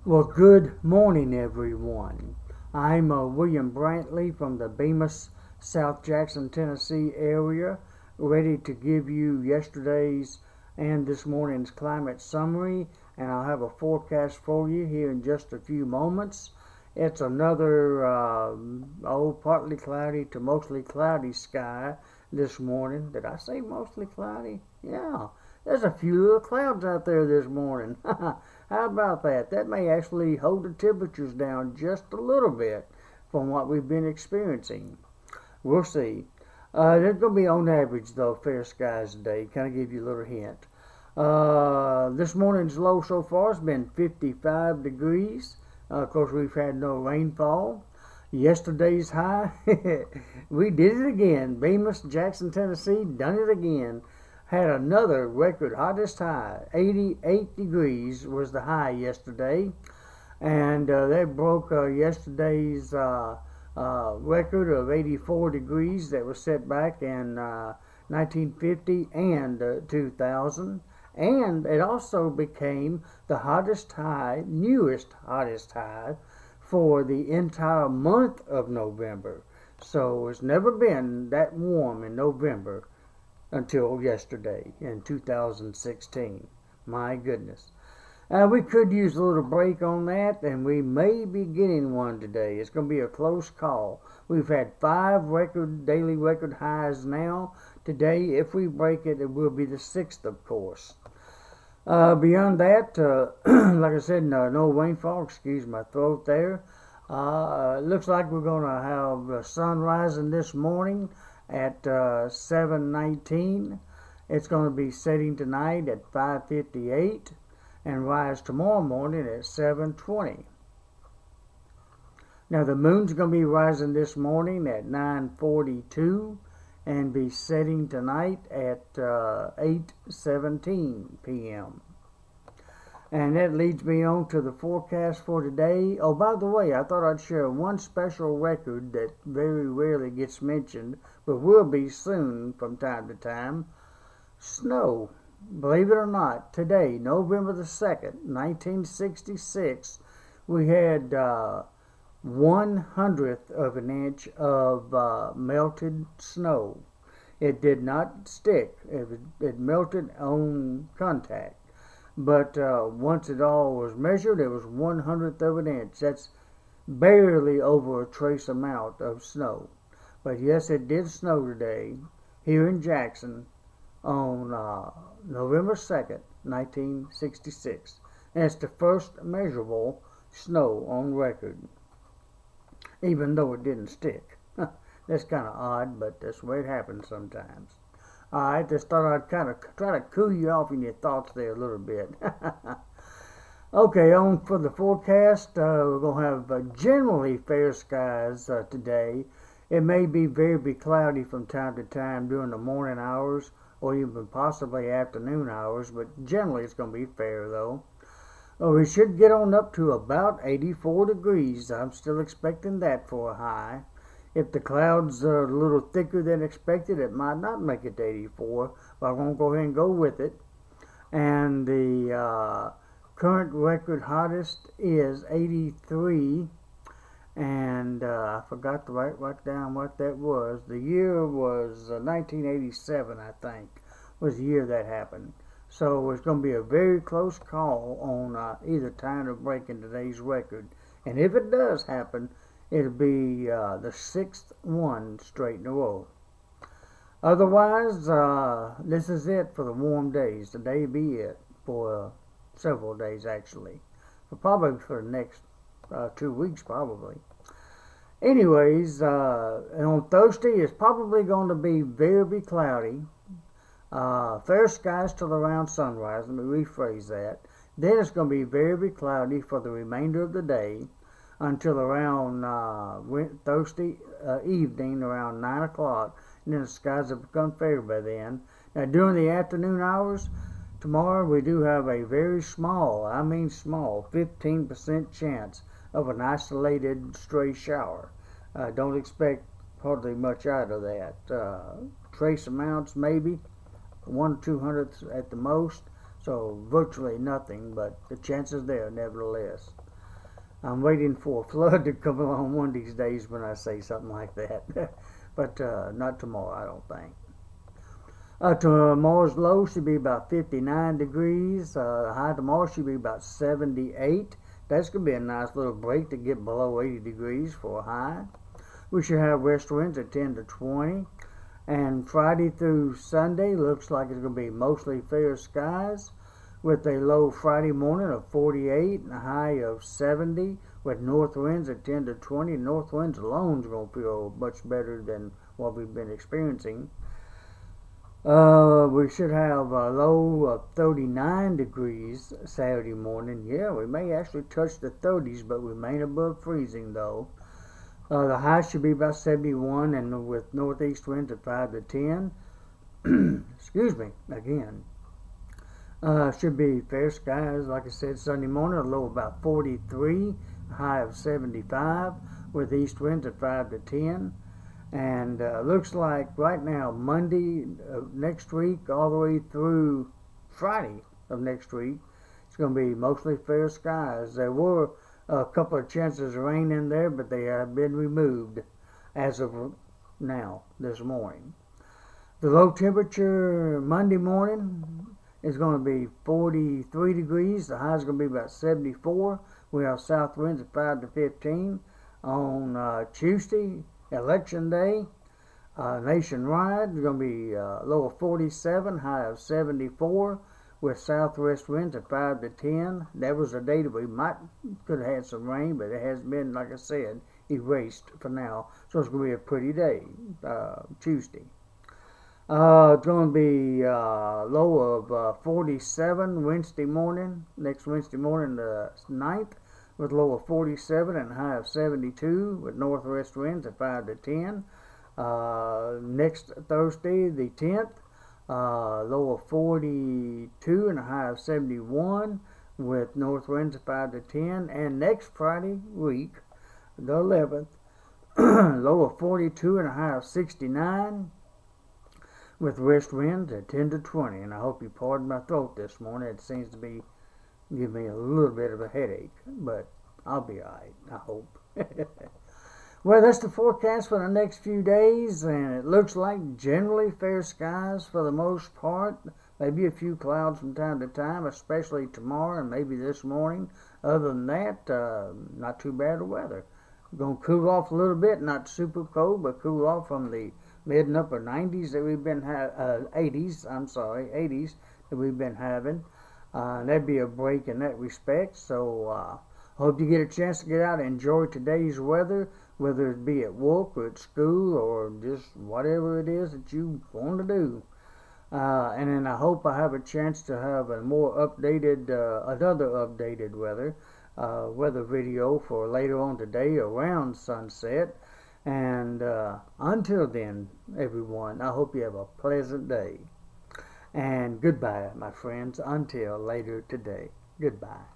Well, good morning, everyone. I'm William Brantley from the Bemis, South Jackson, Tennessee area, ready to give you yesterday's and this morning's climate summary, and I'll have a forecast for you here in just a few moments. It's another partly cloudy to mostly cloudy sky this morning. Did I say mostly cloudy? Yeah, there's a few little clouds out there this morning. How about that? That may actually hold the temperatures down just a little bit from what we've been experiencing. We'll see. There's going to be on average, though, fair skies today. Kind of give you a little hint. This morning's low so far has been 55 degrees. Of course, we've had no rainfall. Yesterday's high, we did it again. Bemis, Jackson, Tennessee, done it again. Had another record hottest high. 88 degrees was the high yesterday. And that broke yesterday's record of 84 degrees that was set back in 1950 and 2000. And it also became the hottest high, newest hottest high for the entire month of November. So it's never been that warm in November until yesterday in 2016. My goodness. We could use a little break on that, and we may be getting one today. It's going to be a close call. We've had 5 daily record highs now. Today, if we break it, it will be the 6th, of course. Beyond that, like I said, no rainfall. Excuse my throat there. It looks like we're going to have sun rising this morning at 7:19. It's going to be setting tonight at 5:58 and rise tomorrow morning at 7:20. Now the moon's going to be rising this morning at 9:42 and be setting tonight at 8:17 p.m. And that leads me on to the forecast for today. Oh, by the way, I thought I'd share one special record that very rarely gets mentioned, but will be soon from time to time. Snow. Believe it or not, today, November the 2nd, 1966, we had 1/100th of an inch of melted snow. It did not stick. It melted on contact. But once it all was measured, it was 1/100th of an inch. That's barely over a trace amount of snow. But yes, it did snow today here in Jackson on November 2nd, 1966. And it's the first measurable snow on record, even though it didn't stick. That's kind of odd, but that's the way it happens sometimes. I just thought I'd kind of try to cool you off in your thoughts there a little bit. Okay, on for the forecast. We're going to have generally fair skies today. It may be very cloudy from time to time during the morning hours or even possibly afternoon hours, but generally it's going to be fair though. We should get on up to about 84 degrees. I'm still expecting that for a high. If the clouds are a little thicker than expected, it might not make it to 84, but I'm going to go ahead and go with it. And the current record hottest is 83, and I forgot to write down what that was. The year was 1987, I think, was the year that happened. So it's going to be a very close call on either time of breaking today's record. And if it does happen, it'll be the 6th one straight in a row. Otherwise, this is it for the warm days. Today be it for several days, actually. Probably for the next 2 weeks, probably. Anyways, and on Thursday, it's probably going to be very cloudy. Fair skies till around sunrise. Let me rephrase that. Then it's going to be very cloudy for the remainder of the day until around Thursday evening, around 9 o'clock. And then the skies have become fair by then. Now, during the afternoon hours, tomorrow we do have a very small, I mean small, 15% chance of an isolated stray shower. Don't expect hardly much out of that. Trace amounts maybe, 1/200th at the most. So virtually nothing, but the chances there nevertheless. I'm waiting for a flood to come along one of these days when I say something like that. But not tomorrow, I don't think. Tomorrow's low should be about 59 degrees. The high tomorrow should be about 78. That's going to be a nice little break to get below 80 degrees for a high. We should have west winds at 10 to 20. And Friday through Sunday looks like it's going to be mostly fair skies, with a low Friday morning of 48 and a high of 70, with north winds at 10 to 20. North winds alone is going to feel much better than what we've been experiencing. We should have a low of 39 degrees Saturday morning. Yeah, we may actually touch the 30s, but remain above freezing though. The high should be about 71, and with northeast winds at 5 to 10. Excuse me, again. Should be fair skies, like I said, Sunday morning, a low about 43, a high of 75, with east winds at 5 to 10. And looks like right now, Monday next week, all the way through Friday of next week, it's going to be mostly fair skies. There were a couple of chances of rain in there, but they have been removed as of now, this morning. The low temperature Monday morning is going to be 43 degrees. The high is going to be about 74. We have south winds at 5 to 15. On Tuesday, Election Day, nationwide, it's going to be low of 47, high of 74, with southwest winds at 5 to 10. That was a day that we could have had some rain, but it has been, like I said, erased for now. So it's going to be a pretty day, Tuesday. It's going to be low of 47 Wednesday morning, next Wednesday morning, the 9th, with low of 47 and high of 72, with northwest winds at 5 to 10. Next Thursday, the 10th, low of 42 and a high of 71, with north winds at 5 to 10. And next Friday week, the 11th, low of 42 and a high of 69, with west winds at 10 to 20. And I hope you pardon my throat this morning. It seems to be giving me a little bit of a headache, but I'll be alright, I hope. Well, that's the forecast for the next few days, and it looks like generally fair skies for the most part. Maybe a few clouds from time to time, especially tomorrow and maybe this morning. Other than that, not too bad of weather. We're going to cool off a little bit, not super cold, but cool off from the mid and upper 90s that we've been 80s that we've been having. That'd be a break in that respect. So hope you get a chance to get out and enjoy today's weather, whether it be at work or at school or just whatever it is that you want to do. And then I hope I have a chance to have a more updated, another updated weather video for later on today around sunset. And until then, everyone, I hope you have a pleasant day. And goodbye, my friends, until later today. Goodbye.